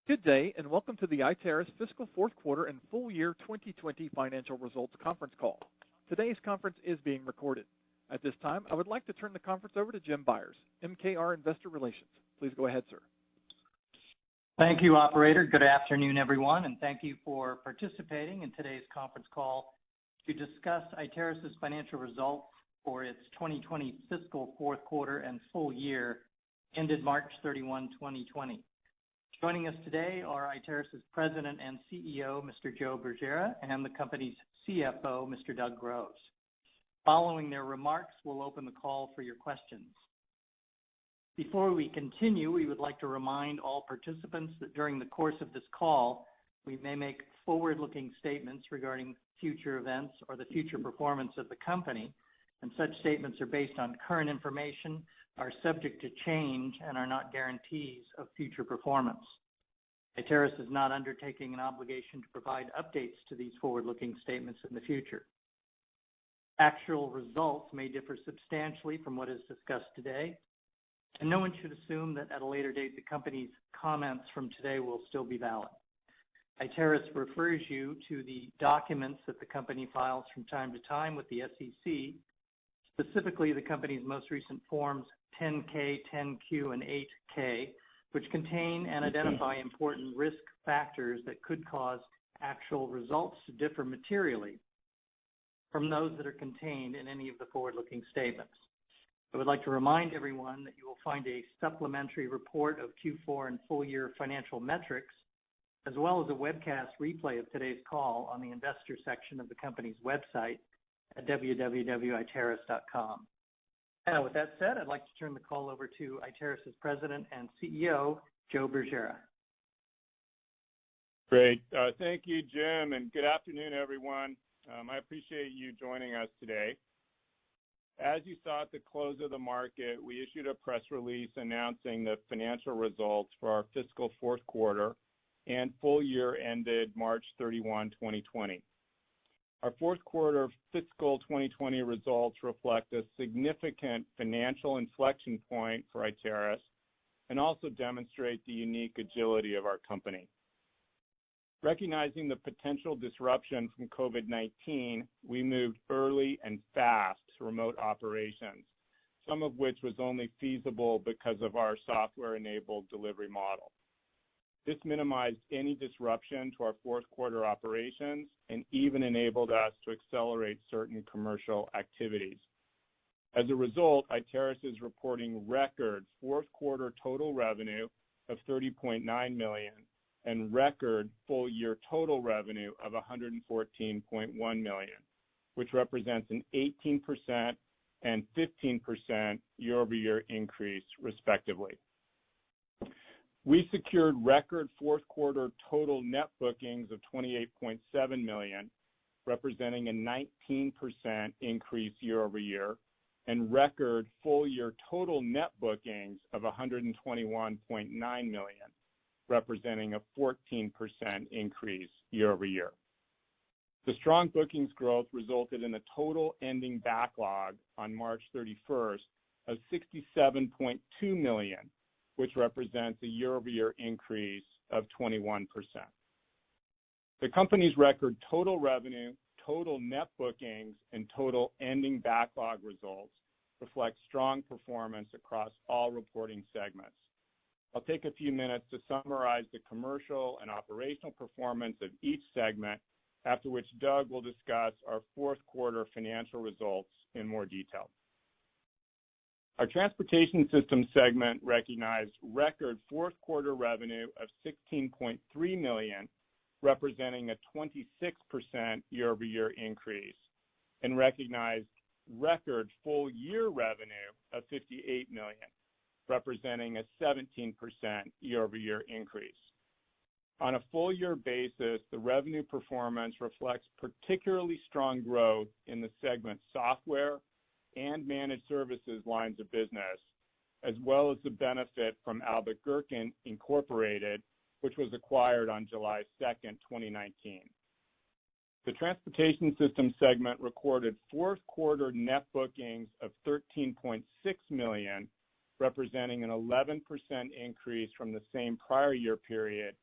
Good day, and welcome to the Iteris Fiscal Fourth Quarter and Full Year 2020 Financial Results Conference Call. Today's conference is being recorded. At this time, I would like to turn the conference over to Jim Byers, MKR Investor Relations. Please go ahead, sir. Thank you, operator. Good afternoon, everyone, and thank you for participating in today's conference call to discuss Iteris' financial results for its 2020 fiscal fourth quarter and full year ended March 31, 2020. Joining us today are Iteris' President and CEO, Mr. Joe Bergera, and the company's CFO, Mr. Doug Groves. Following their remarks, we'll open the call for your questions. Before we continue, we would like to remind all participants that during the course of this call, we may make forward-looking statements regarding future events or the future performance of the company, and such statements are based on current information, are subject to change, and are not guarantees of future performance. Iteris is not undertaking an obligation to provide updates to these forward-looking statements in the future. Actual results may differ substantially from what is discussed today, and no one should assume that at a later date the company's comments from today will still be valid. Iteris refers you to the documents that the company files from time to time with the SEC, specifically the company's most recent forms 10-K, 10-Q, and 8-K, which contain and identify important risk factors that could cause actual results to differ materially from those that are contained in any of the forward-looking statements. I would like to remind everyone that you will find a supplementary report of Q4 and full year financial metrics, as well as a webcast replay of today's call on the investor section of the company's website at www.iteris.com. Now, with that said, I'd like to turn the call over to Iteris' President and CEO, Joe Bergera. Great. Thank you, Jim, and good afternoon, everyone. I appreciate you joining us today. As you saw at the close of the market, we issued a press release announcing the financial results for our fiscal fourth quarter and full year ended March 31, 2020. Our fourth quarter fiscal 2020 results reflect a significant financial inflection point for Iteris and also demonstrate the unique agility of our company. Recognizing the potential disruption from COVID-19, we moved early and fast to remote operations, some of which was only feasible because of our software-enabled delivery model. This minimized any disruption to our fourth quarter operations and even enabled us to accelerate certain commercial activities. As a result, Iteris is reporting record fourth quarter total revenue of $30.9 million and record full year total revenue of $114.1 million, which represents an 18% and 15% year-over-year increase, respectively. We secured record fourth quarter total net bookings of $28.7 million, representing a 19% increase year-over-year, and record full year total net bookings of $121.9 million, representing a 14% increase year-over-year. The strong bookings growth resulted in a total ending backlog on March 31st of $67.2 million, which represents a year-over-year increase of 21%. The company's record total revenue, total net bookings, and total ending backlog results reflect strong performance across all reporting segments. I'll take a few minutes to summarize the commercial and operational performance of each segment, after which Doug will discuss our fourth quarter financial results in more detail. Our Transportation Systems segment recognized record fourth quarter revenue of $16.3 million, representing a 26% year-over-year increase, and recognized record full year revenue of $58 million, representing a 17% year-over-year increase. On a full year basis, the revenue performance reflects particularly strong growth in the segment's software and managed services lines of business, as well as the benefit from Albuquerque Incorporated, which was acquired on July 2nd, 2019. The Transportation Systems segment recorded fourth quarter net bookings of $13.6 million, representing an 11% increase from the same prior year period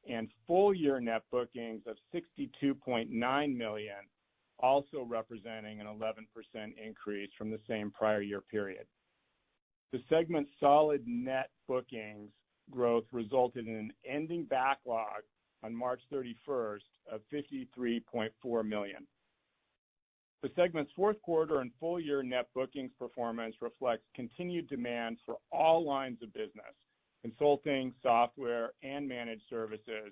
and full-year net bookings of $62.9 million, also representing an 11% increase from the same prior year period. The segment's solid net bookings growth resulted in an ending backlog on March 31st of $53.4 million. The segment's fourth quarter and full-year net bookings performance reflects continued demand for all lines of business, consulting, software, and managed services,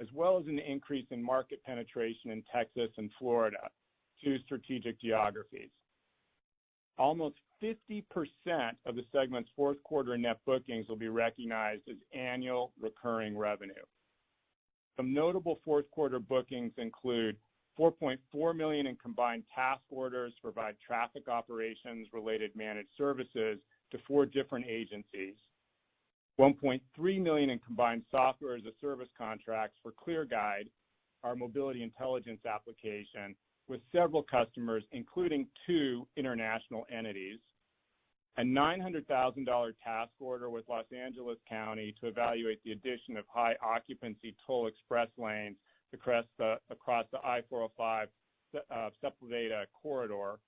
as well as an increase in market penetration in Texas and Florida, two strategic geographies. Almost 50% of the segment's fourth quarter net bookings will be recognized as annual recurring revenue. Some notable fourth quarter bookings include $4.4 million in combined task orders to provide traffic operations related managed services to 4 different agencies, $1.3 million in combined software as a service contracts for ClearGuide, our mobility intelligence application, with several customers, including 2 international entities, a $900,000 task order with Los Angeles County to evaluate the addition of high occupancy toll express lanes across the I-405 Sepulveda corridor,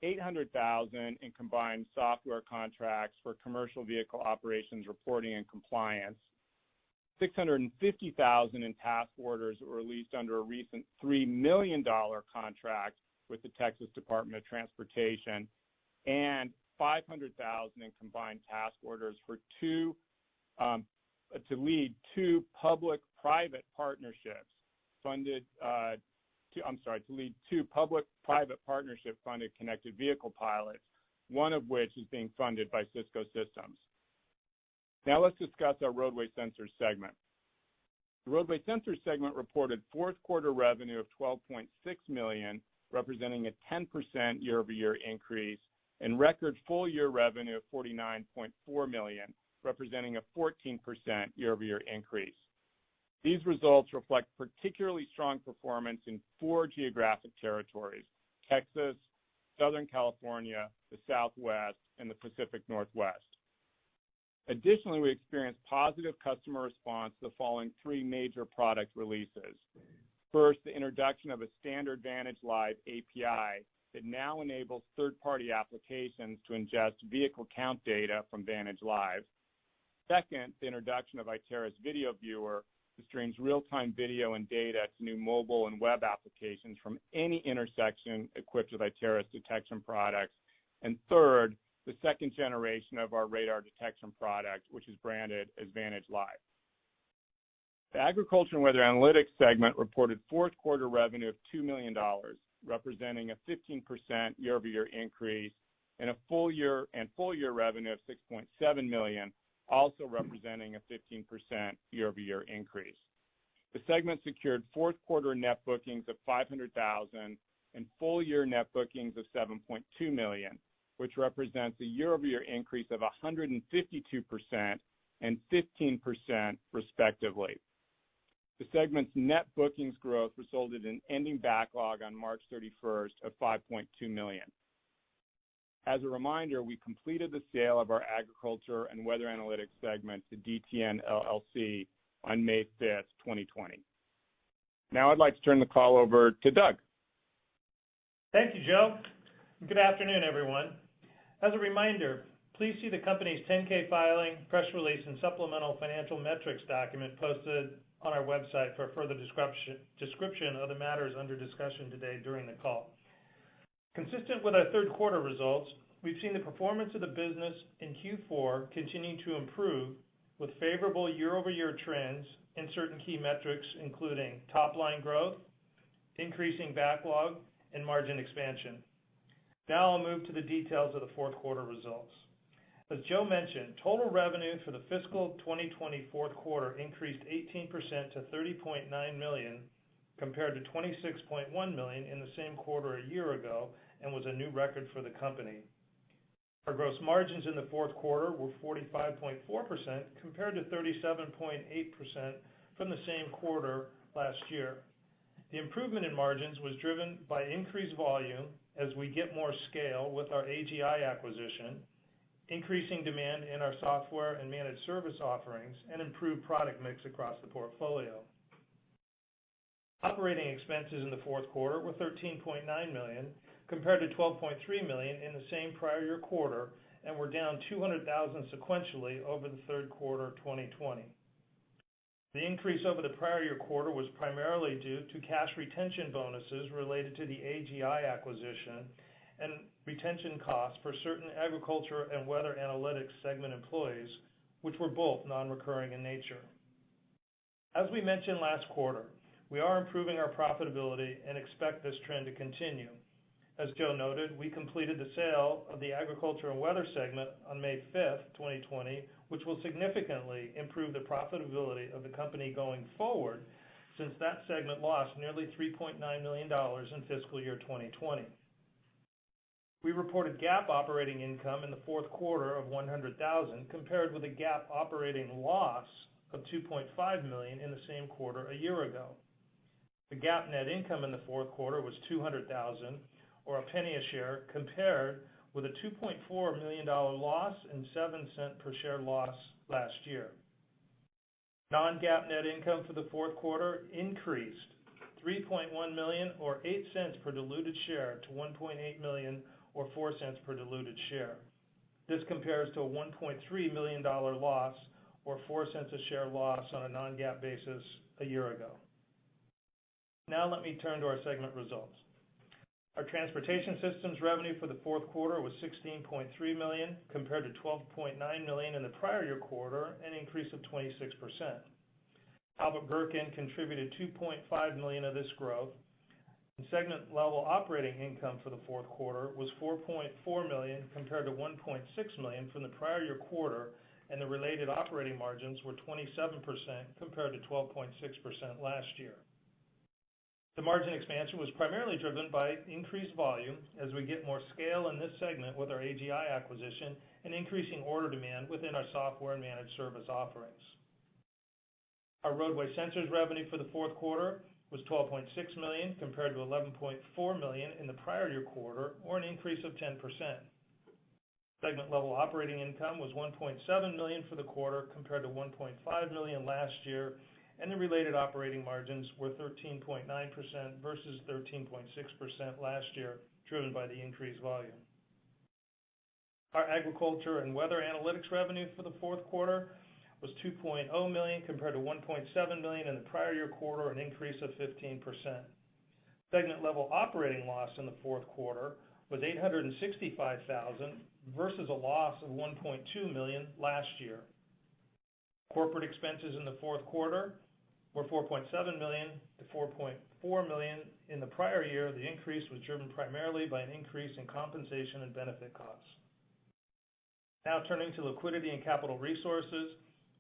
$800,000 in combined software contracts for commercial vehicle operations reporting and compliance, $650,000 in task orders that were released under a recent $3 million contract with the Texas Department of Transportation, and $500,000 in combined task orders for to lead 2 public-private partnerships funded to lead 2 public-private partnership funded connected vehicle pilots, one of which is being funded by Cisco Systems. Now let's discuss our roadway sensors segment. The roadway sensors segment reported fourth quarter revenue of $12.6 million, representing a 10% year-over-year increase, and record full-year revenue of $49.4 million, representing a 14% year-over-year increase. These results reflect particularly strong performance in 4 geographic territories: Texas, Southern California, the Southwest, and the Pacific Northwest. Additionally, we experienced positive customer response to the following 3 major product releases. First, the introduction of a standard Vantage Live API that now enables third-party applications to ingest vehicle count data from Vantage Live. Second, the introduction of Iteris Video Viewer that streams real-time video and data to new mobile and web applications from any intersection equipped with Iteris detection products. And third, the second generation of our radar detection product, which is branded as Vantage Live. The Agriculture and Weather Analytics segment reported fourth quarter revenue of $2 million, representing a 15% year-over-year increase, and full year revenue of $6.7 million, also representing a 15% year-over-year increase. The segment secured fourth quarter net bookings of $500,000 and full year net bookings of $7.2 million, which represents a year-over-year increase of 152% and 15% respectively. The segment's net bookings growth resulted in ending backlog on March 31st of $5.2 million. As a reminder, we completed the sale of our Agriculture and Weather Analytics segment to DTN LLC on May 5th, 2020. Now I'd like to turn the call over to Doug. Thank you, Joe. Good afternoon, everyone. As a reminder, please see the company's 10-K filing, press release, and supplemental financial metrics document posted on our website for a further description of the matters under discussion today during the call. Consistent with our third quarter results, we've seen the performance of the business in Q4 continue to improve with favorable year-over-year trends in certain key metrics, including top-line growth, increasing backlog, and margin expansion. Now I'll move to the details of the fourth quarter results. As Joe mentioned, total revenue for the fiscal 2020 fourth quarter increased 18% to $30.9 million compared to $26.1 million in the same quarter a year ago, and was a new record for the company. Our gross margins in the fourth quarter were 45.4% compared to 37.8% from the same quarter last year. The improvement in margins was driven by increased volume as we get more scale with our AGI acquisition, increasing demand in our software and managed service offerings, and improved product mix across the portfolio. Operating expenses in the fourth quarter were $13.9 million, compared to $12.3 million in the same prior year quarter, and were down $200,000 sequentially over the third quarter of 2020. The increase over the prior year quarter was primarily due to cash retention bonuses related to the AGI acquisition and retention costs for certain agriculture and weather analytics segment employees, which were both non-recurring in nature. As we mentioned last quarter, we are improving our profitability and expect this trend to continue. As Joe noted, we completed the sale of the agriculture and weather segment on May 5th, 2020, which will significantly improve the profitability of the company going forward, since that segment lost nearly $3.9 million in fiscal year 2020. We reported GAAP operating income in the fourth quarter of $100,000, compared with a GAAP operating loss of $2.5 million in the same quarter a year ago. The GAAP net income in the fourth quarter was $200,000, or $0.01 a share, compared with a $2.4 million loss and 7-cent per share loss last year. Non-GAAP net income for the fourth quarter increased $3.1 million, or 8 cents per diluted share, to $1.8 million, or 4 cents per diluted share. This compares to a $1.3 million loss, or 4 cents a share loss on a non-GAAP basis a year ago. Now let me turn to our segment results. Our transportation systems revenue for the fourth quarter was $16.3 million, compared to $12.9 million in the prior year quarter, an increase of 26%. Albert Gherkin contributed $2.5 million of this growth. Segment level operating income for the fourth quarter was $4.4 million, compared to $1.6 million from the prior year quarter, and the related operating margins were 27%, compared to 12.6% last year. The margin expansion was primarily driven by increased volume as we get more scale in this segment with our AGI acquisition and increasing order demand within our software and managed service offerings. Our roadway sensors revenue for the fourth quarter was $12.6 million, compared to $11.4 million in the prior year quarter, or an increase of 10%. Segment level operating income was $1.7 million for the quarter, compared to $1.5 million last year, and the related operating margins were 13.9% versus 13.6% last year, driven by the increased volume. Our agriculture and weather analytics revenue for the fourth quarter was $2.0 million, compared to $1.7 million in the prior year quarter, an increase of 15%. Segment level operating loss in the fourth quarter was $865,000 versus a loss of $1.2 million last year. Corporate expenses in the fourth quarter were $4.7 million to $4.4 million in the prior year. The increase was driven primarily by an increase in compensation and benefit costs. Now turning to liquidity and capital resources,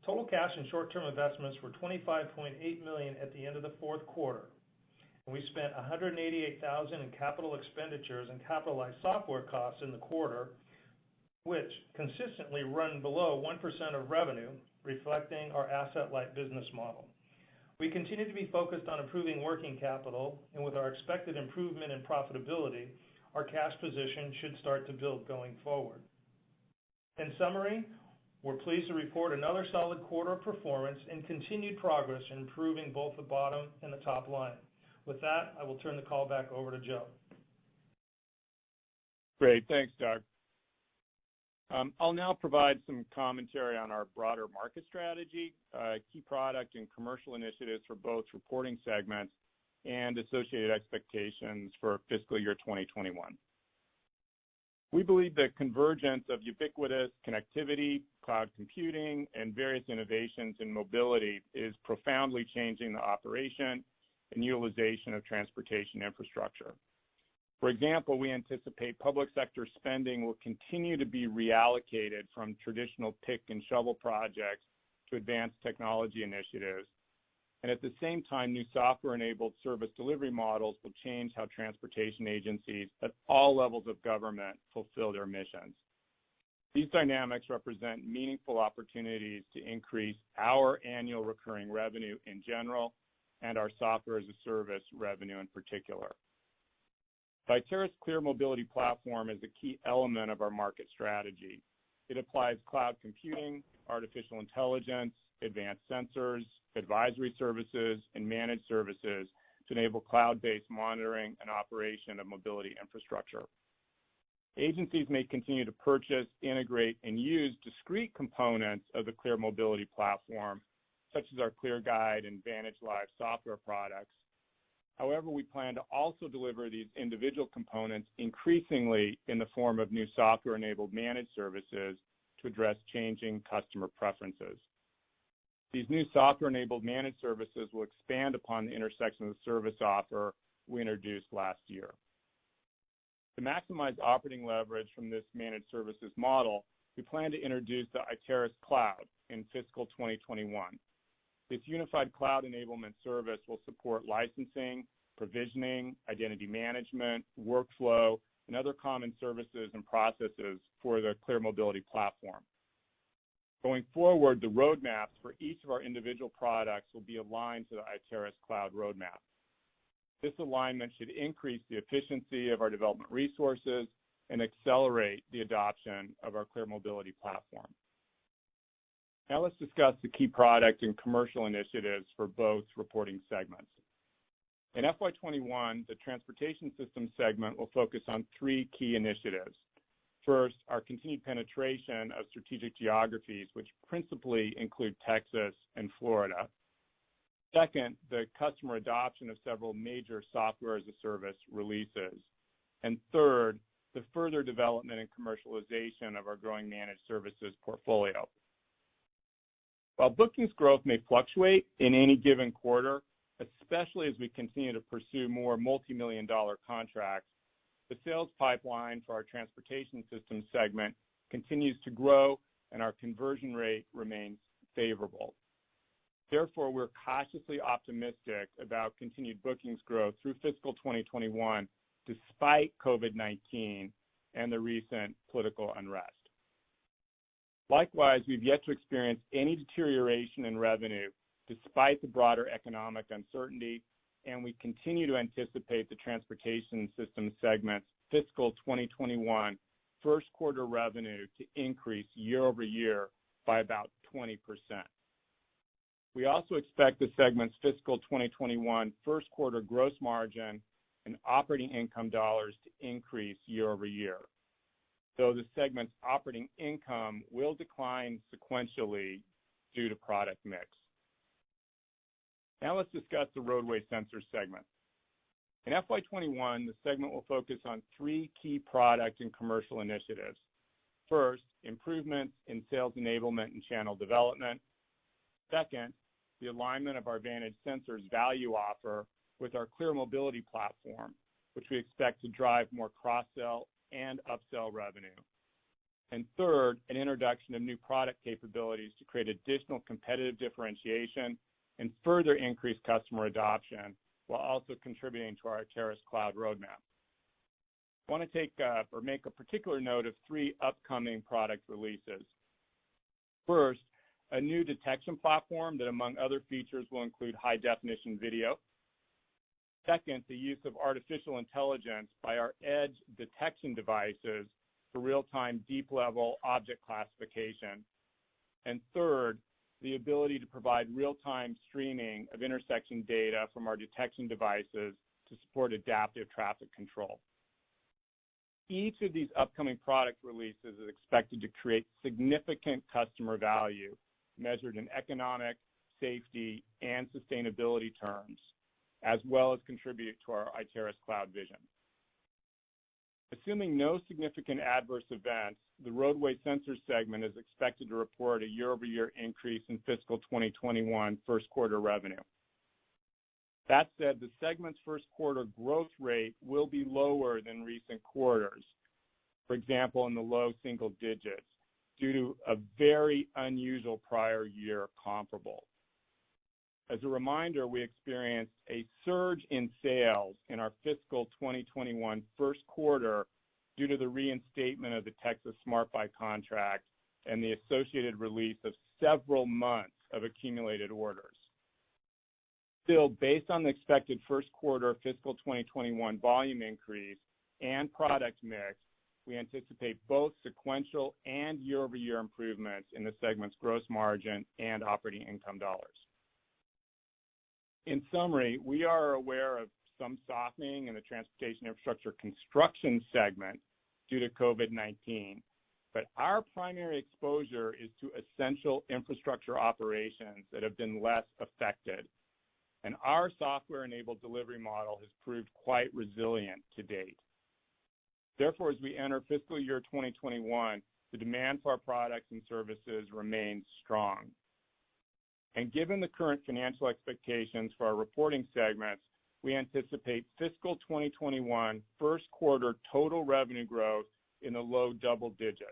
total cash and short-term investments were $25.8 million at the end of the fourth quarter. And we spent $188,000 in capital expenditures and capitalized software costs in the quarter, which consistently run below 1% of revenue, reflecting our asset-light business model. We continue to be focused on improving working capital, and with our expected improvement in profitability, our cash position should start to build going forward. In summary, we're pleased to report another solid quarter of performance and continued progress in improving both the bottom and the top line. With that, I will turn the call back over to Joe. Great. Thanks, Doug. I'll now provide some commentary on our broader market strategy, key product and commercial initiatives for both reporting segments, and associated expectations for fiscal year 2021. We believe the convergence of ubiquitous connectivity, cloud computing, and various innovations in mobility is profoundly changing the operation and utilization of transportation infrastructure. For example, we anticipate public sector spending will continue to be reallocated from traditional pick and shovel projects to advanced technology initiatives. And at the same time, new software-enabled service delivery models will change how transportation agencies at all levels of government fulfill their missions. These dynamics represent meaningful opportunities to increase our annual recurring revenue in general and our software as a service revenue in particular. The Iteris Clear Mobility platform is a key element of our market strategy. It applies cloud computing, artificial intelligence, advanced sensors, advisory services, and managed services to enable cloud-based monitoring and operation of mobility infrastructure. Agencies may continue to purchase, integrate, and use discrete components of the Clear Mobility platform, such as our ClearGuide and VantageLive software products. However, we plan to also deliver these individual components increasingly in the form of new software-enabled managed services to address changing customer preferences. These new software-enabled managed services will expand upon the intersection of the service offer we introduced last year. To maximize operating leverage from this managed services model, we plan to introduce the Iteris Cloud in fiscal 2021. This unified cloud enablement service will support licensing, provisioning, identity management, workflow, and other common services and processes for the Clear Mobility platform. Going forward, the roadmaps for each of our individual products will be aligned to the Iteris Cloud roadmap. This alignment should increase the efficiency of our development resources and accelerate the adoption of our Clear Mobility platform. Now let's discuss the key product and commercial initiatives for both reporting segments. In FY21, the Transportation Systems segment will focus on three key initiatives. First, our continued penetration of strategic geographies, which principally include Texas and Florida. Second, the customer adoption of several major software-as-a-service releases. And third, the further development and commercialization of our growing managed services portfolio. While bookings growth may fluctuate in any given quarter, especially as we continue to pursue more multi-million-dollar contracts, the sales pipeline for our Transportation Systems segment continues to grow, and our conversion rate remains favorable. Therefore, we're cautiously optimistic about continued bookings growth through fiscal 2021, despite COVID-19 and the recent political unrest. Likewise, we've yet to experience any deterioration in revenue despite the broader economic uncertainty, and we continue to anticipate the Transportation Systems segment's fiscal 2021 first quarter revenue to increase year over year by about 20%. We also expect the segment's fiscal 2021 first quarter gross margin and operating income dollars to increase year over year, though the segment's operating income will decline sequentially due to product mix. Now let's discuss the Roadway Sensors segment. In FY21, the segment will focus on three key product and commercial initiatives. First, improvements in sales enablement and channel development. Second, the alignment of our Vantage Sensors value offer with our Clear Mobility platform, which we expect to drive more cross-sell and upsell revenue. And third, an introduction of new product capabilities to create additional competitive differentiation and further increase customer adoption while also contributing to our Iteris Cloud roadmap. I want to make a particular note of three upcoming product releases. First, a new detection platform that, among other features, will include high-definition video. Second, the use of artificial intelligence by our edge detection devices for real-time deep-level object classification. And third, the ability to provide real-time streaming of intersection data from our detection devices to support adaptive traffic control. Each of these upcoming product releases is expected to create significant customer value measured in economic, safety, and sustainability terms, as well as contribute to our Iteris Cloud vision. Assuming no significant adverse events, the Roadway Sensors segment is expected to report a year-over-year increase in fiscal 2021 first quarter revenue. That said, the segment's first quarter growth rate will be lower than recent quarters, for example, in the low single digits, due to a very unusual prior year comparable. As a reminder, we experienced a surge in sales in our fiscal 2021 first quarter due to the reinstatement of the Texas Smart Buy contract and the associated release of several months of accumulated orders. Still, based on the expected first quarter fiscal 2021 volume increase and product mix, we anticipate both sequential and year-over-year improvements in the segment's gross margin and operating income dollars. In summary, we are aware of some softening in the transportation infrastructure construction segment due to COVID-19, but our primary exposure is to essential infrastructure operations that have been less affected, and our software-enabled delivery model has proved quite resilient to date. Therefore, as we enter fiscal year 2021, the demand for our products and services remains strong. And given the current financial expectations for our reporting segments, we anticipate fiscal 2021 first quarter total revenue growth in the low double digits,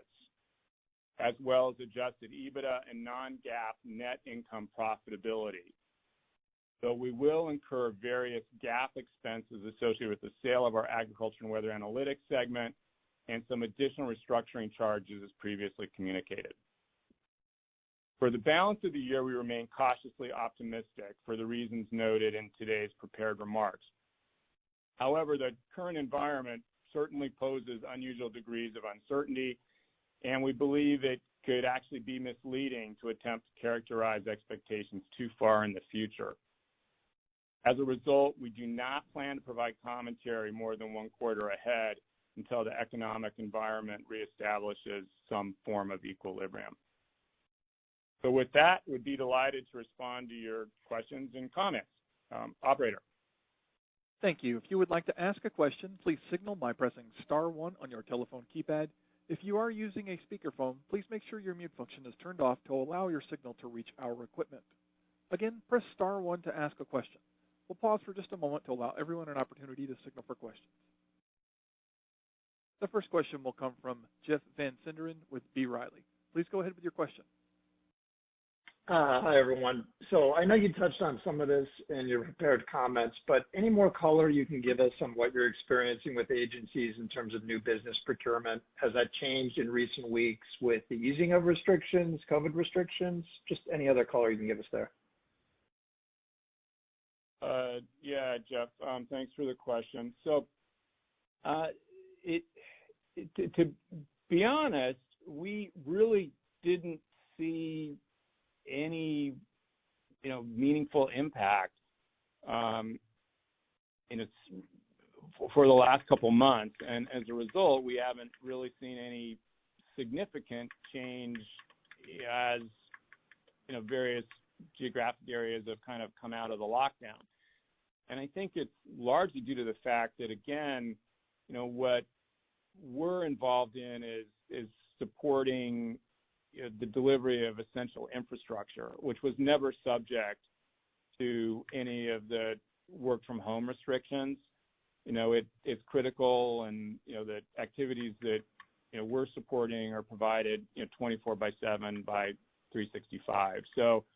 as well as adjusted EBITDA and non-GAAP net income profitability. Though we will incur various GAAP expenses associated with the sale of our agriculture and weather analytics segment and some additional restructuring charges as previously communicated. For the balance of the year, we remain cautiously optimistic for the reasons noted in today's prepared remarks. However, the current environment certainly poses unusual degrees of uncertainty, and we believe it could actually be misleading to attempt to characterize expectations too far in the future. As a result, we do not plan to provide commentary more than one quarter ahead until the economic environment reestablishes some form of equilibrium. So with that, we'd be delighted to respond to your questions and comments. Operator. Thank you. If you would like to ask a question, please signal by pressing star 1 on your telephone keypad. If you are using a speakerphone, please make sure your mute function is turned off to allow your signal to reach our equipment. Again, press star 1 to ask a question. We'll pause for just a moment to allow everyone an opportunity to signal for questions. The first question will come from Jeff Van Sinderen with B. Riley. Please go ahead with your question. Hi, everyone. So I know you touched on some of this in your prepared comments, but any more color you can give us on what you're experiencing with agencies in terms of new business procurement? Has that changed in recent weeks with the easing of restrictions, COVID restrictions? Just any other color you can give us there. Yeah, Jeff, thanks for the question. So to be honest, we really didn't see any, meaningful impact, for the last couple months, and as a result, we haven't really seen any significant change as various geographic areas have kind of come out of the lockdown, and I think it's largely due to the fact that again, what we're involved in is supporting the delivery of essential infrastructure, which was never subject to any of the work from home restrictions. It's critical, and the activities that we're supporting are provided 24/7 by 365. So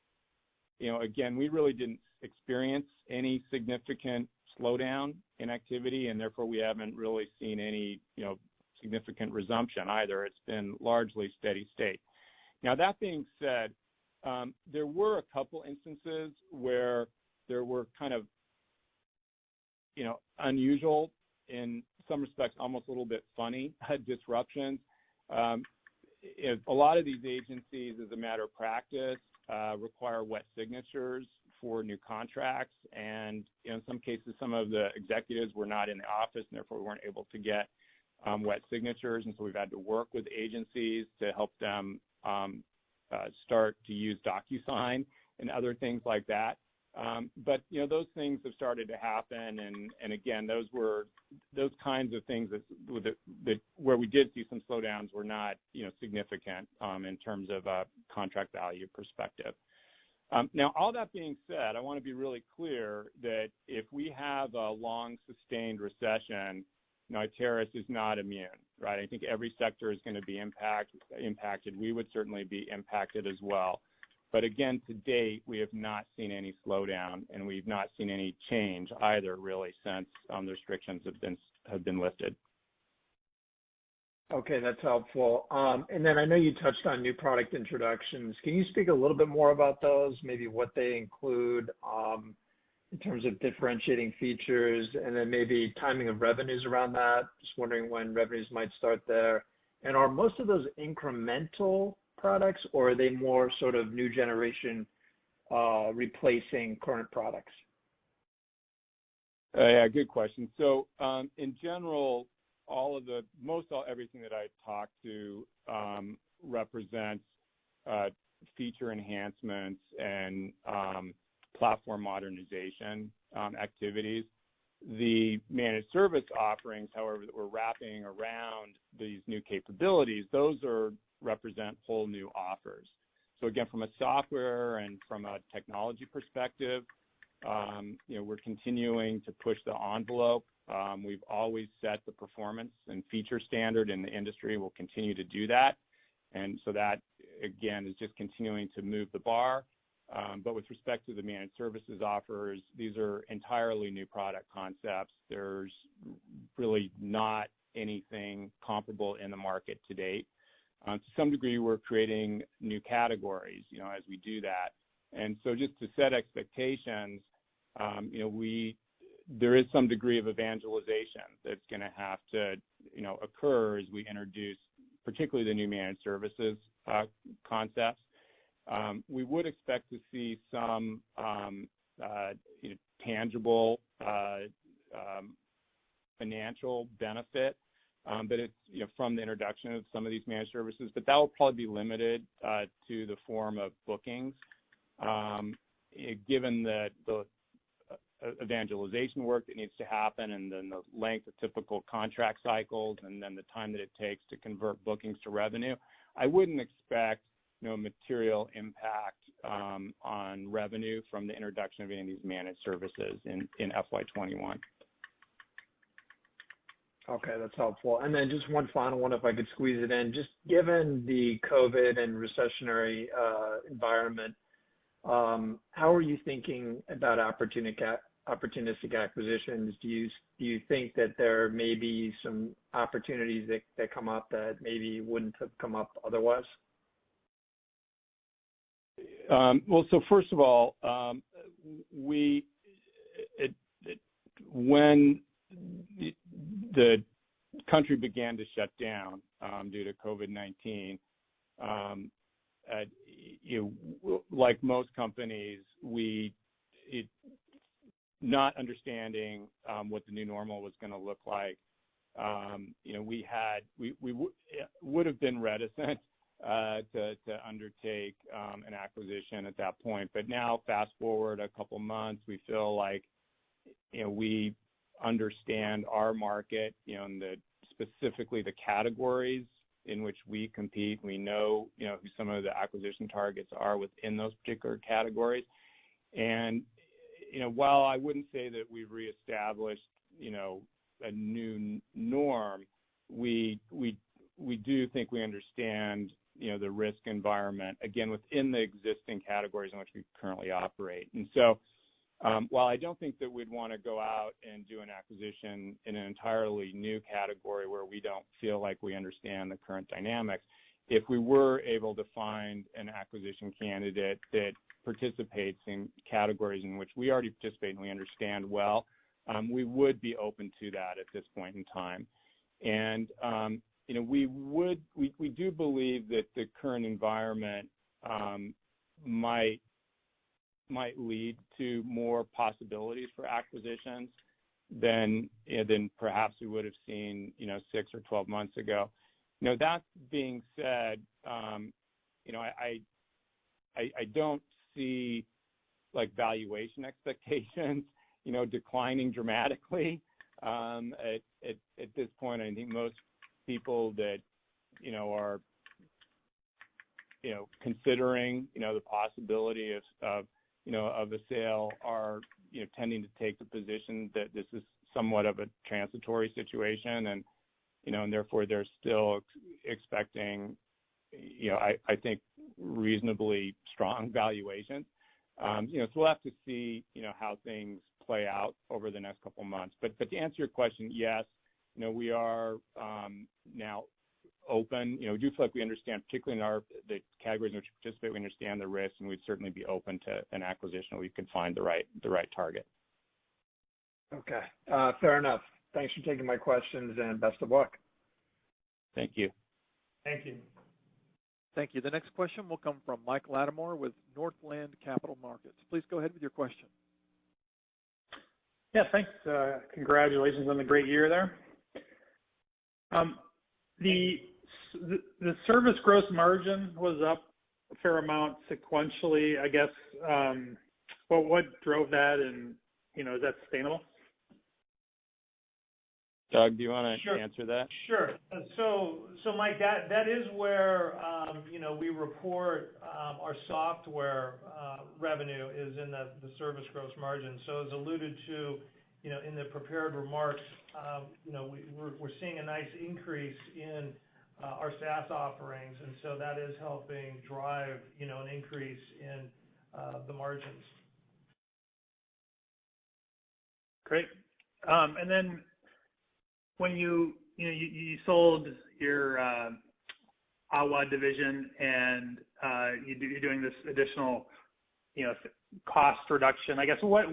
again, we really didn't experience any significant slowdown in activity, and therefore we haven't really seen any significant resumption either. It's been largely steady state. Now, that being said, there were a couple instances where there were kind of, unusual, in some respects, almost a little bit funny disruptions. A lot of these agencies, as a matter of practice, require wet signatures for new contracts, and in some cases, some of the executives were not in the office, and therefore we weren't able to get wet signatures, and so we've had to work with agencies to help them start to use DocuSign and other things like that. But those things have started to happen, and again, those kinds of things that where we did see some slowdowns were not significant in terms of a contract value perspective. Now, all that being said, I want to be really clear that if we have a long sustained recession, Iteris is not immune, right? I think every sector is going to be impacted. We would certainly be impacted as well. But again, to date, we have not seen any slowdown, and we've not seen any change either, really, since the restrictions have been lifted. Okay, that's helpful. And then I know you touched on new product introductions. Can you speak a little bit more about those, maybe what they include, in terms of differentiating features, and then maybe timing of revenues around that? Just wondering when revenues might start there. And are most of those incremental products, or are they more sort of new generation, replacing current products? Yeah, good question. So, in general, everything that I talked to represents feature enhancements and platform modernization activities. The managed service offerings, however, that we're wrapping around these new capabilities, those represent whole new offers. So again, from a software and from a technology perspective, we're continuing to push the envelope. We've always set the performance and feature standard in the industry. We'll continue to do that. And so that, again, is just continuing to move the bar. But with respect to the managed services offers, these are entirely new product concepts. There's really not anything comparable in the market to date. To some degree, we're creating new categories, as we do that. And so just to set expectations, there is some degree of evangelization that's going to have to, occur as we introduce particularly the new managed services concepts. We would expect to see some tangible financial benefit, but it's from the introduction of some of these managed services. But that will probably be limited to the form of bookings, given the evangelization work that needs to happen, and then the length of typical contract cycles, and then the time that it takes to convert bookings to revenue. I wouldn't expect material impact on revenue from the introduction of any of these managed services in FY21. Okay, that's helpful. And then just one final one, if I could squeeze it in. Just given the COVID and recessionary environment, how are you thinking about opportunistic acquisitions? Do you think that there may be some opportunities that come up that maybe wouldn't have come up otherwise? Well, so first of all, when the country began to shut down due to COVID-19, like most companies, not understanding what the new normal was going to look like, we would have been reticent to undertake an acquisition at that point. But now, fast forward a couple months, we feel like we understand our market, and specifically the categories in which we compete. We know, who some of the acquisition targets are within those particular categories. And while I wouldn't say that we've reestablished, a new norm, we do think we understand, the risk environment, again, within the existing categories in which we currently operate. And so, while I don't think that we'd want to go out and do an acquisition in an entirely new category where we don't feel like we understand the current dynamics, if we were able to find an acquisition candidate that participates in categories in which we already participate and we understand well, we would be open to that at this point in time. And we do believe that the current environment might lead to more possibilities for acquisitions than perhaps we would have seen 6 or 12 months ago. That being said, I don't see like valuation expectations declining dramatically at this point. I think most people that are considering the possibility of a sale are tending to take the position that this is somewhat of a transitory situation, and therefore they're still expecting I think reasonably strong valuations. So we'll have to see how things play out over the next couple of months. But to answer your question, yes, we are now open. We do feel like we understand, particularly in the categories in which we participate, we understand the risks, and we'd certainly be open to an acquisition where we can find the right target. Okay. Fair enough. Thanks for taking my questions, and best of luck. Thank you. Thank you. Thank you. The next question will come from Mike Lattimore with Northland Capital Markets. Please go ahead with your question. Yeah, thanks. Congratulations on the great year there. The service gross margin was up a fair amount sequentially, I guess. What drove that, and is that sustainable? Doug, do you want to Sure. answer that? Sure. So Mike, that is where we report our software revenue is in the service gross margin. So as alluded to, in the prepared remarks, we're seeing a nice increase in our SaaS offerings, and so that is helping drive an increase in the margins. Great. And then when you sold your AWA division and you're doing this additional cost reduction, I guess what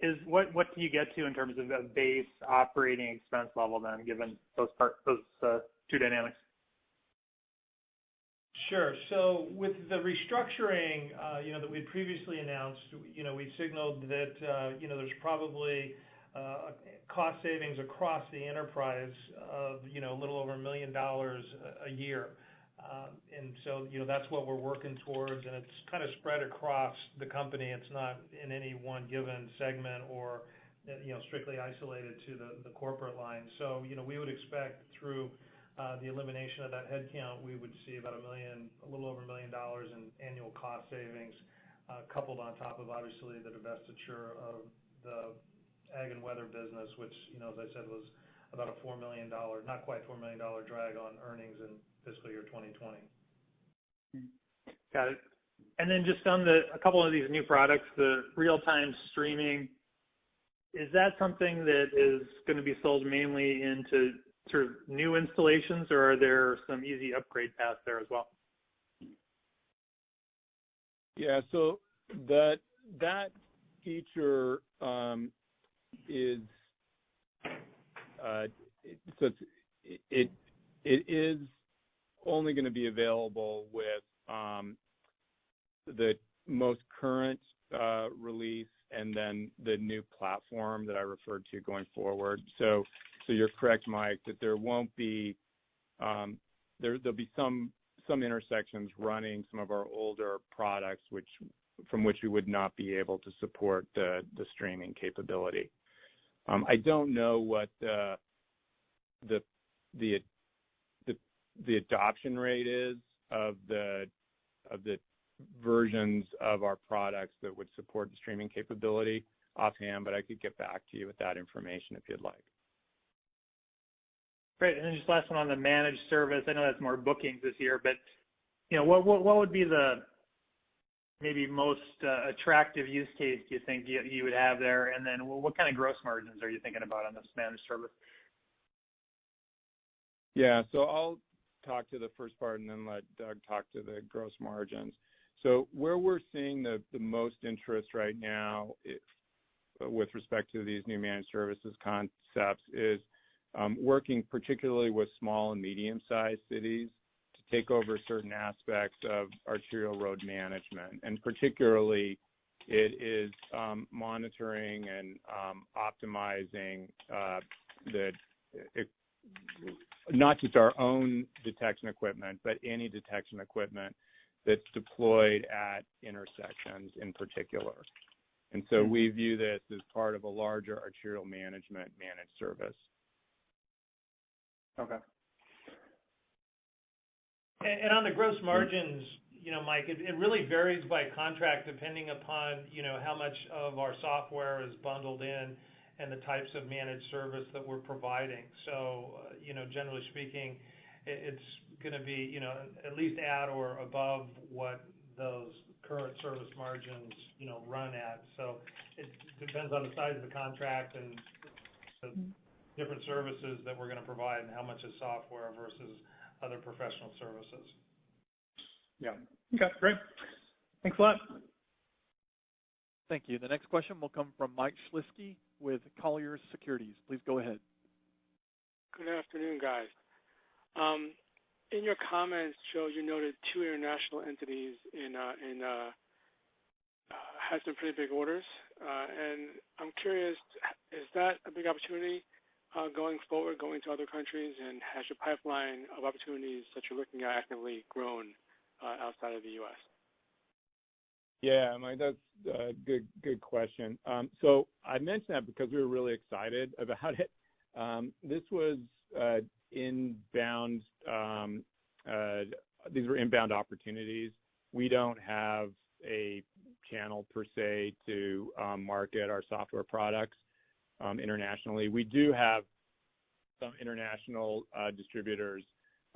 do you get to in terms of a base operating expense level then, given those two dynamics? Sure. So with the restructuring, that we previously announced, we signaled that, there's probably cost savings across the enterprise of, a little over $1 million a year. And so, that's what we're working towards, and it's kind of spread across the company. It's not in any one given segment or, strictly isolated to the corporate line. So, we would expect through the elimination of that headcount, we would see about a little over $1 million in annual cost savings, coupled on top of obviously the divestiture of the ag and weather business, which, as I said, was about a $4 million, not quite $4 million drag on earnings in fiscal year 2020. Got it. And then just on a couple of these new products, the real-time streaming, is that something that is going to be sold mainly into sort of new installations, or are there some easy upgrade paths there as well? Yeah, so that feature is it is only going to be available with the most current release and then the new platform that I referred to going forward. So you're correct, Mike, that there won't be there'll be some intersections running some of our older products from which we would not be able to support the streaming capability. I don't know what the adoption rate is of the versions of our products that would support the streaming capability offhand, but I could get back to you with that information if you'd like. Great. And then just last one on the managed service. I know that's more bookings this year, but what would be the maybe most attractive use case do you think you would have there? And then what kind of gross margins are you thinking about on this managed service? Yeah, so I'll talk to the first part and then let Doug talk to the gross margins. So where we're seeing the most interest right now with respect to these new managed services concepts is working particularly with small and medium-sized cities to take over certain aspects of arterial road management. And particularly, it is monitoring and optimizing not just our own detection equipment, but any detection equipment that's deployed at intersections in particular. And so we view this as part of a larger arterial management managed service. Okay. And on the gross margins, Mike, it really varies by contract depending upon, how much of our software is bundled in and the types of managed service that we're providing. So, generally speaking, it's going to be, at least at or above what those current service margins, run at. So it depends on the size of the contract and the different services that we're going to provide and how much is software versus other professional services. Yeah. Okay, great. Thanks a lot. Thank you. The next question will come from Mike Shlisky with Colliers Securities. Please go ahead. Good afternoon, guys. In your comments, Joe, you noted 2 international entities had some pretty big orders, and I'm curious, is that a big opportunity going forward, going to other countries, and has your pipeline of opportunities that you're looking at actively grown outside of the U.S.? Yeah, Mike, that's a good question. So I mentioned that because we were really excited about it. This was inbound. These were inbound opportunities. We don't have a channel per se to market our software products internationally. We do have some international distributors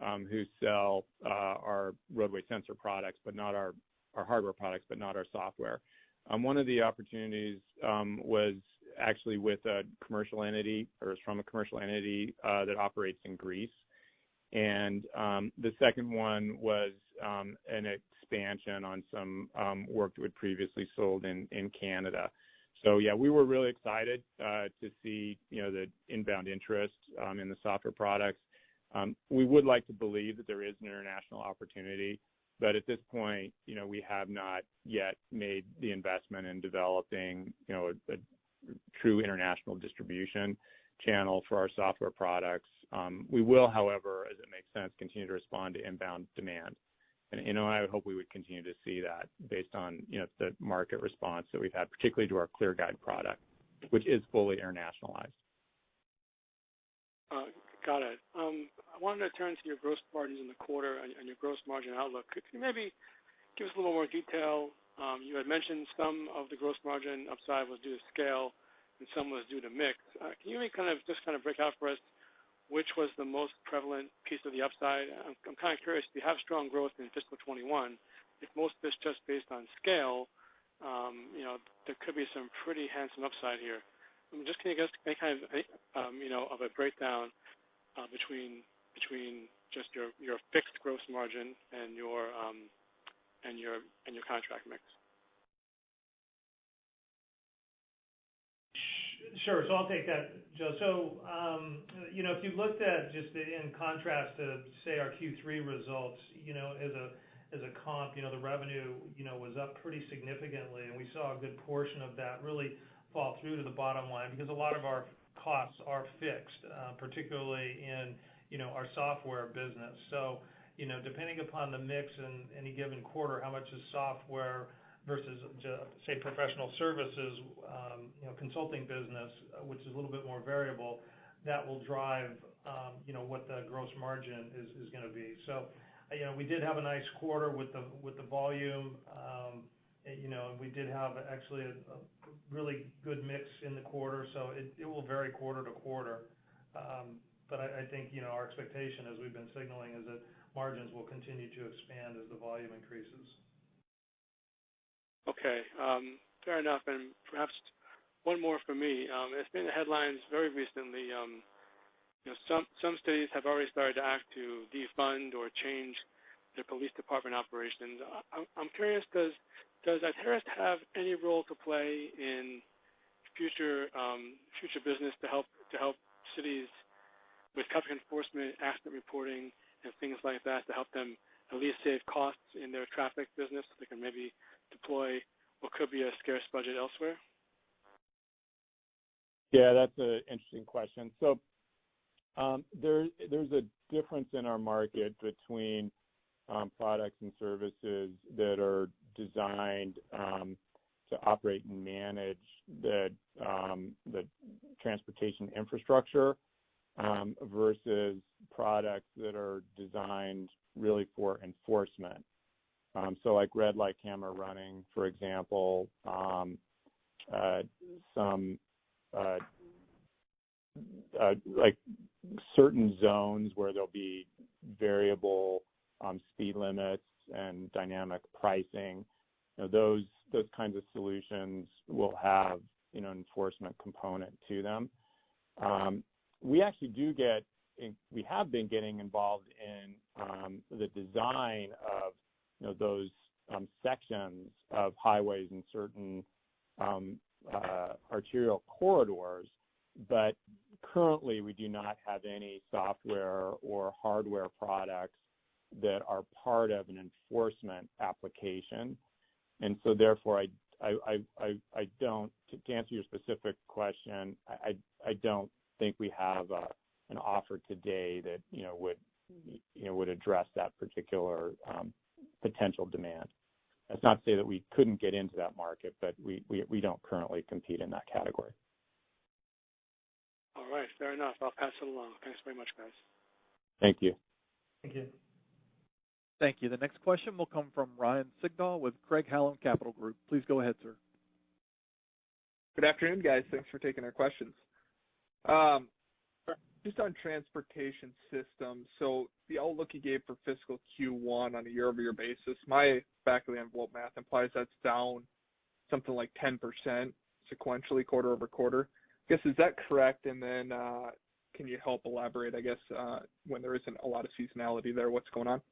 who sell our roadway sensor products, but not our hardware products, but not our software. One of the opportunities was actually with a commercial entity, or is from a commercial entity that operates in Greece. And the second one was an expansion on some work that we'd previously sold in Canada. So yeah, we were really excited to see the inbound interest in the software products. We would like to believe that there is an international opportunity, but at this point, we have not yet made the investment in developing a true international distribution channel for our software products. We will, however, as it makes sense, continue to respond to inbound demand. And I would hope we would continue to see that based on the market response that we've had, particularly to our ClearGuide product, which is fully internationalized. Got it. I wanted to turn to your gross margins in the quarter and your gross margin outlook. Could you maybe give us a little more detail? You had mentioned some of the gross margin upside was due to scale and some was due to mix. Can you kind of break out for us which was the most prevalent piece of the upside? I'm kind of curious, if you have strong growth in fiscal 21, if most of it's just based on scale, there could be some pretty handsome upside here. Just can you give us any kind of a breakdown between just your fixed gross margin and your contract mix? Sure. So I'll take that, Joe. So, if you looked at just in contrast to, say, our Q3 results, as a comp, the revenue, was up pretty significantly, and we saw a good portion of that really fall through to the bottom line because a lot of our costs are fixed, particularly in, our software business. So, depending upon the mix in any given quarter, how much is software versus, say, professional services, consulting business, which is a little bit more variable, that will drive, what the gross margin is going to be. So, we did have a nice quarter with the volume, and we did have actually a really good mix in the quarter, so it will vary quarter to quarter. But I think, our expectation, as we've been signaling, is that margins will continue to expand as the volume increases. Okay, fair enough. And perhaps one more for me. It's been in the headlines very recently. Some cities have already started to act to defund or change their police department operations. I'm curious, does Iteris have any role to play in future business to help cities with traffic enforcement, accident reporting, and things like that, to help them at least save costs in their traffic business so they can maybe deploy what could be a scarce budget elsewhere? Yeah, that's an interesting question. So there's a difference in our market between products and services that are designed to operate and manage the transportation infrastructure versus products that are designed really for enforcement. So like red light camera running, for example, some like certain zones where there'll be variable speed limits and dynamic pricing. Those kinds of solutions will have an enforcement component to them. We actually we have been getting involved in the design of those sections of highways in certain arterial corridors, but currently we do not have any software or hardware products that are part of an enforcement application. And so therefore I don't, to answer your specific question, I don't think we have an offer today that would address that particular potential demand. That's not to say that we couldn't get into that market, but we don't currently compete in that category. All right, fair enough. I'll pass it along. Thanks very much, guys. Thank you. Thank you. Thank you. The next question will come from Ryan Sigdahl with Craig-Hallum Capital Group. Please go ahead, sir. Good afternoon, guys. Thanks for taking our questions. Just on transportation systems, so the outlook you gave for fiscal Q1 on a year-over-year basis, my back-of-the-envelope math implies that's down something like 10% sequentially quarter-over-quarter. I guess, is that correct? And then can you help elaborate, I guess, when there isn't a lot of seasonality there, what's going on?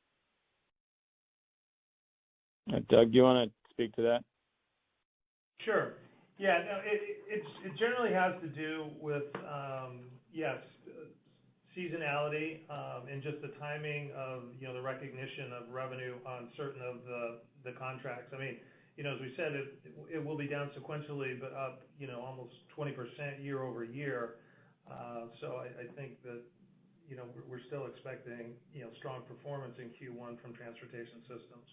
Doug, do you want to speak to that? Sure. Yeah, no, it generally has to do with, yes, seasonality and just the timing of, the recognition of revenue on certain of the contracts. I mean, as we said, it will be down sequentially, but up, almost 20% year over year. So I think that, we're still expecting, strong performance in Q1 from transportation systems.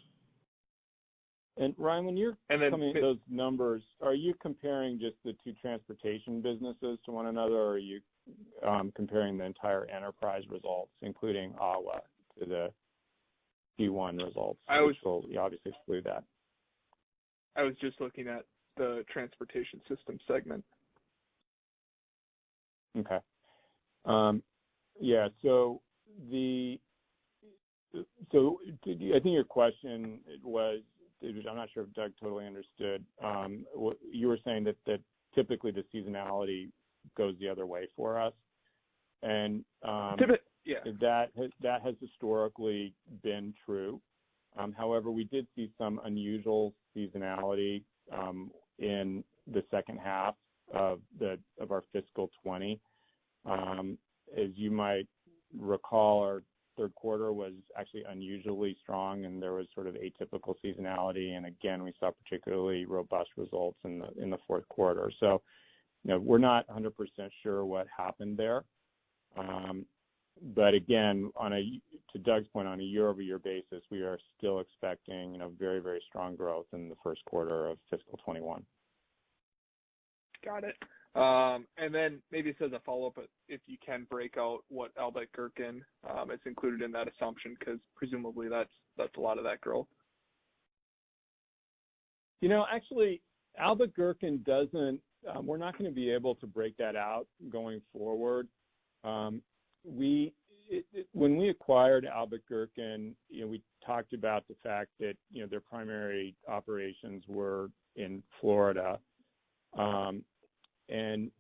And Ryan, when you're coming to those numbers, are you comparing just the two transportation businesses to one another, or are you comparing the entire enterprise results, including AWA, to the Q1 results? Which will obviously exclude that. I was just looking at the transportation system segment. Okay. Yeah. So I think your question was, I'm not sure if Doug totally understood. You were saying that typically the seasonality goes the other way for us, and that has historically been true. However, we did see some unusual seasonality in the second half of our fiscal 20. As you might recall, our third quarter was actually unusually strong, and there was sort of atypical seasonality. And again, we saw particularly robust results in the fourth quarter. So, we're not 100% sure what happened there. But again, to Doug's point, on a year-over-year basis, we are still expecting, very, very strong growth in the first quarter of fiscal 21. Got it. And then maybe as a follow-up, if you can break out what Albuquerque is included in that assumption, because presumably that's a lot of that growth. Actually, Albuquerque doesn't. We're not going to be able to break that out going forward. When we acquired Albuquerque, we talked about the fact that their primary operations were in Florida. And you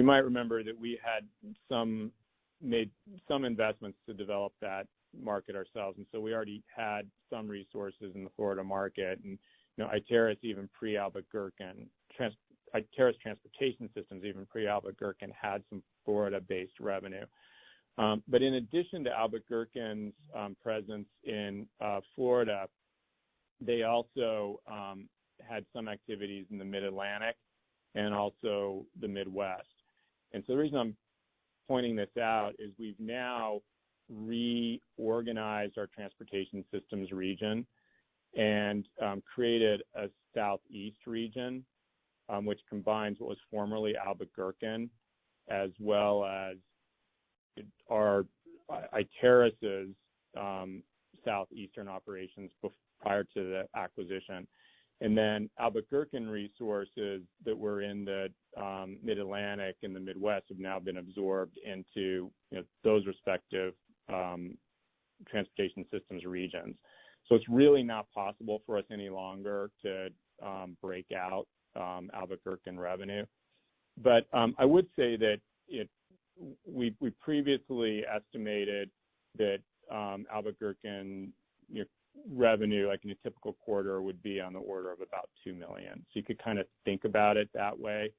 might remember that we had made some investments to develop that market ourselves, and so we already had some resources in the Florida market. And Iteris, even pre-Albuquerque, Iteris Transportation Systems, even pre-Albuquerque, had some Florida-based revenue. But in addition to Albuquerque's presence in Florida, they also had some activities in the Mid-Atlantic and also the Midwest. And so the reason I'm pointing this out is we've now reorganized our transportation systems region and created a Southeast region, which combines what was formerly Albuquerque as well as our Iteris's southeastern operations prior to the acquisition. And then Albuquerque resources that were in the Mid-Atlantic and the Midwest have now been absorbed into those respective transportation systems regions. So it's really not possible for us any longer to break out Albuquerque revenue. But I would say that we previously estimated that Albuquerque revenue, like in a typical quarter, would be on the order of about $2 million. So you could kind of think about it that way.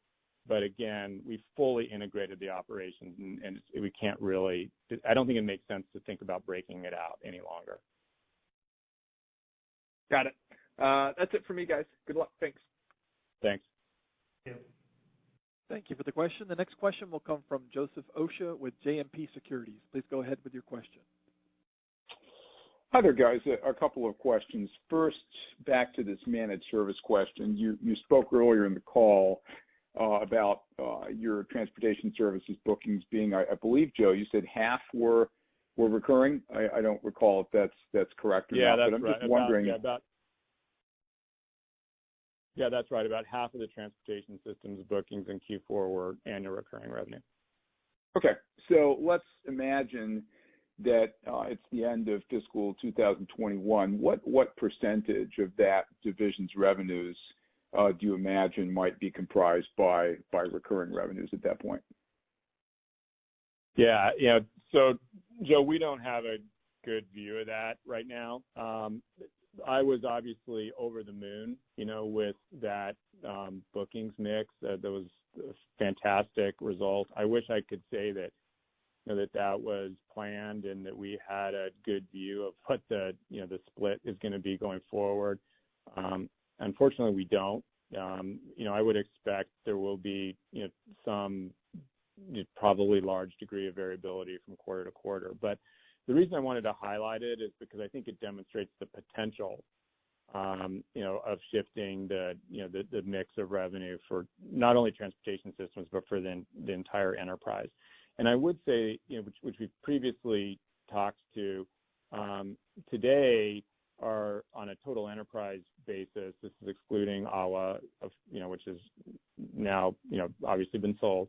But again, we fully integrated the operations, and we can't really. I don't think it makes sense to think about breaking it out any longer. Got it. That's it for me, guys. Good luck. Thanks. Thanks. Thank you. Thank you for the question. The next question will come from Joseph Osha with JMP Securities. Please go ahead with your question. Hi there, guys. A couple of questions. First, back to this managed service question. You spoke earlier in the call about your transportation services bookings being, I believe, Joe, you said half were recurring. I don't recall if that's correct or not. That's but I'm right. just wondering. That's right. About half of the transportation systems bookings in Q4 were annual recurring revenue. Okay, so let's imagine that it's the end of fiscal 2021. What percentage of that division's revenues do you imagine might be comprised by recurring revenues at that point? Yeah. So, Joe, we don't have a good view of that right now. I was obviously over the moon, with that bookings mix. That was a fantastic result. I wish I could say that that was planned and that we had a good view of what the split is going to be going forward. Unfortunately, we don't. I would expect there will be some probably large degree of variability from quarter to quarter. But the reason I wanted to highlight it is because I think it demonstrates the potential, of shifting the mix of revenue for not only transportation systems but for the entire enterprise. And I would say, which we previously talked to, today are on a total enterprise basis. This is excluding AWA, which is now obviously been sold.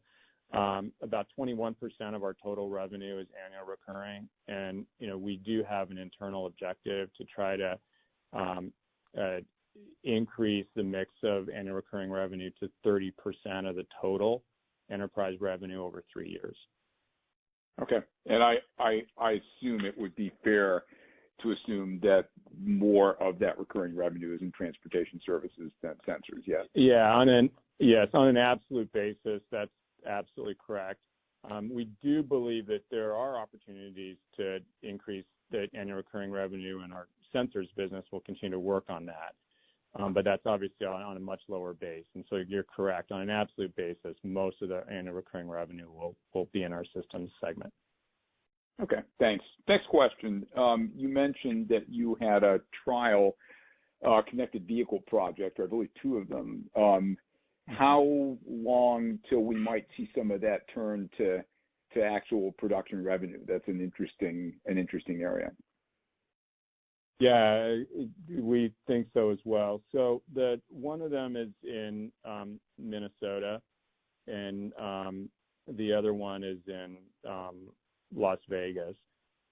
About 21% of our total revenue is annual recurring, and we do have an internal objective to try to increase the mix of annual recurring revenue to 30% of the total enterprise revenue over 3 years. Okay, and I assume it would be fair to assume that more of that recurring revenue is in transportation services than sensors, yes? Yeah, on an absolute basis, that's absolutely correct. We do believe that there are opportunities to increase the annual recurring revenue, and our sensors business will continue to work on that. But that's obviously on a much lower base. And so you're correct. On an absolute basis, most of the annual recurring revenue will be in our systems segment. Okay, thanks. Next question. You mentioned that you had a trial connected vehicle project, or I believe 2 of them. How long till we might see some of that turn to actual production revenue? That's an interesting area. Yeah, we think so as well. So one of them is in Minnesota, and the other one is in Las Vegas.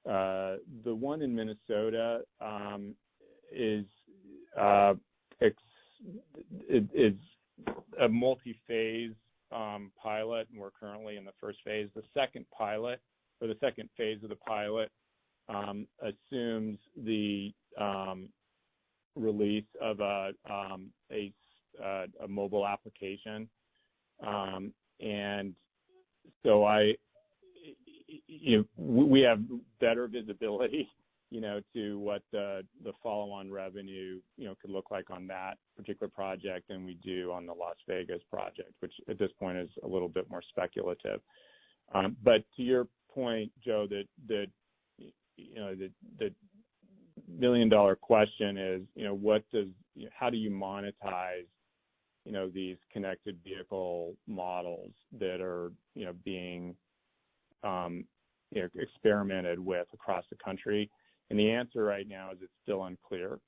The one in Minnesota is a multi-phase pilot, and we're currently in the first phase. The second phase of the pilot assumes the release of a mobile application, and so we have better visibility, to what the follow-on revenue, could look like on that particular project than we do on the Las Vegas project, which at this point is a little bit more speculative. But to your point, Joe, the million-dollar question is, how do you monetize, these connected vehicle models that are, being experimented with across the country? And the answer right now is it's still unclear.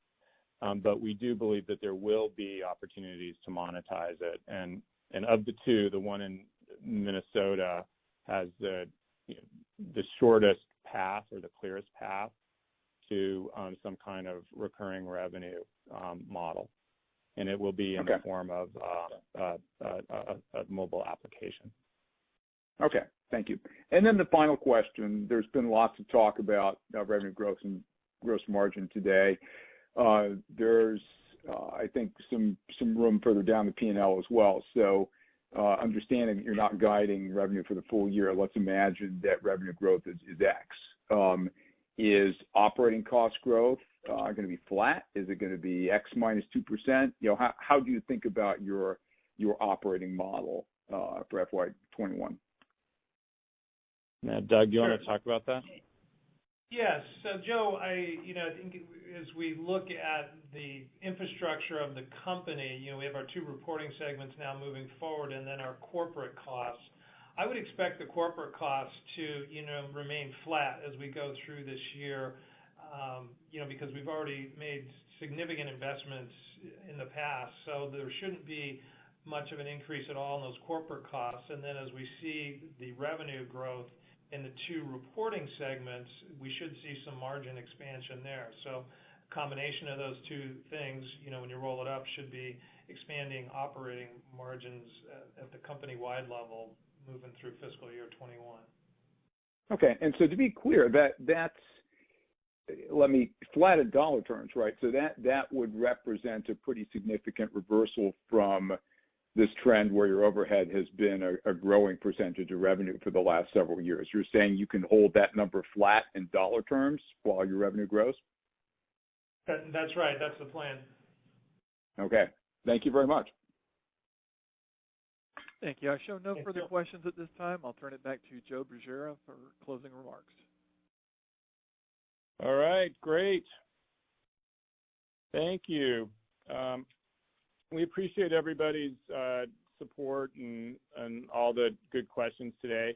But we do believe that there will be opportunities to monetize it. And of the 2, the one in Minnesota has the shortest path, or the clearest path to some kind of recurring revenue model. And it will be in the form of a mobile application. Okay, thank you. And then the final question, there's been lots of talk about revenue growth in gross margin today. There's, I think, some room further down the P&L as well. So understanding that you're not guiding revenue for the full year, let's imagine that revenue growth is X. Is operating cost growth going to be flat? Is it going to be X minus 2%? How do you think about your operating model for FY21? Now, Doug, you want to talk about that? Yes. So, Joe, I think as we look at the infrastructure of the company, we have our two reporting segments now moving forward, and then our corporate costs. I would expect the corporate costs to, remain flat as we go through this year, because we've already made significant investments in the past, so there shouldn't be much of an increase at all in those corporate costs. And then as we see the revenue growth in the two reporting segments, we should see some margin expansion there. So a combination of those two things, when you roll it up, should be expanding operating margins at the company-wide level moving through fiscal year 21. Okay, and so to be clear, that's flat in dollar terms, right? So that would represent a pretty significant reversal from this trend where your overhead has been a growing percentage of revenue for the last several years. You're saying you can hold that number flat in dollar terms while your revenue grows? That's right. That's the plan. Okay. Thank you very much. Thank you. I show no further questions at this time. I'll turn it back to Joe Bergera for closing remarks. All right, great. Thank you. We appreciate everybody's support and all the good questions today.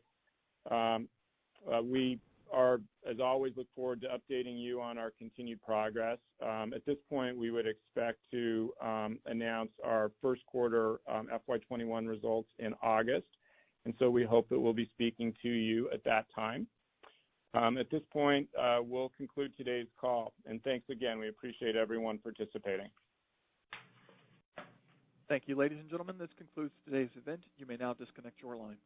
We are, as always, look forward to updating you on our continued progress. At this point, we would expect to announce our first quarter FY21 results in August, and so we hope that we'll be speaking to you at that time. At this point, we'll conclude today's call, and thanks again. We appreciate everyone participating. Thank you, ladies and gentlemen. This concludes today's event. You may now disconnect your lines.